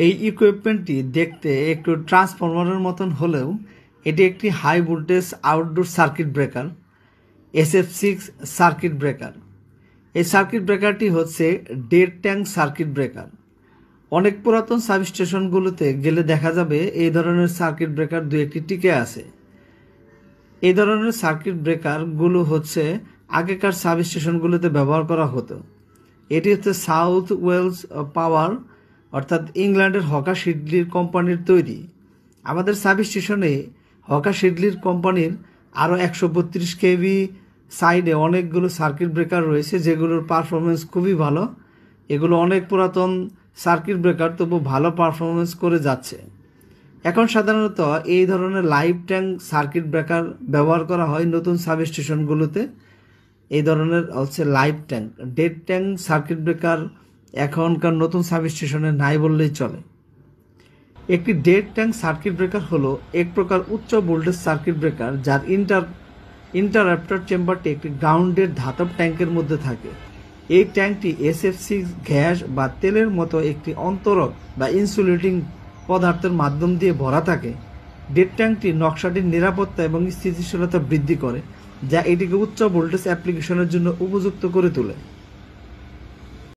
এই ইকুইপমেন্টটি দেখতে একটু ট্রান্সফরমারের মতন হলেও এটি একটি high voltage outdoor circuit breaker, SF6 circuit breaker. এই সার্কিট ব্রেকারটি হচ্ছে ডেড ট্যাঙ্ক সার্কিট ব্রেকার। অনেক পুরাতন সাবস্টেশনগুলোতে গেলে দেখা যাবে এই ধরনের সার্কিট ব্রেকার দু একটি টিকে আছে। এই ধরনের সার্কিট ব্রেকারগুলো হচ্ছে আগেকার সাবস্টেশনগুলোতে ব্যবহার করা হতো। এটি হচ্ছে সাউথ ওয়েলস পাওয়ার অর্থাৎ ইংল্যান্ডের হকা শিডলির কোম্পানির তৈরি। আমাদের সাবস্টেশনে হকা শিডলির কোম্পানির আরও 132 kV সাইডে অনেকগুলো সার্কিট ব্রেকার রয়েছে, যেগুলোর পারফরমেন্স খুবই ভালো। এগুলো অনেক পুরাতন সার্কিট ব্রেকার, তবু ভালো পারফরমেন্স করে যাচ্ছে। এখন সাধারণত এই ধরনের লাইভ ট্যাঙ্ক সার্কিট ব্রেকার ব্যবহার করা হয় নতুন সাবস্টেশনগুলোতে। এই ধরনের হচ্ছে live tank, dead tank circuit breaker এখনকার নতুন সাবস্টেশনে নাই বললেই চলে। একটি ডেড ট্যাঙ্ক সার্কিট ব্রেকার হলো এক প্রকার উচ্চ ভোল্টেজ সার্কিট ব্রেকার যার ইন্টারাপ্টার চেম্বারটি একটি গ্রাউন্ডেড ধাতব ট্যাঙ্কের মধ্যে থাকে। এই ট্যাঙ্কটি SF6 গ্যাস বা তেলের মতো একটি অন্তরক বা ইনসুলেটিং পদার্থের মাধ্যম দিয়ে ভরা থাকে। ডেড ট্যাঙ্কটি নকশাটির নিরাপত্তা এবং স্থিতিশীলতা বৃদ্ধি করে, যা এটিকে উচ্চ ভোল্টেজ অ্যাপ্লিকেশনের জন্য উপযুক্ত করে তোলে।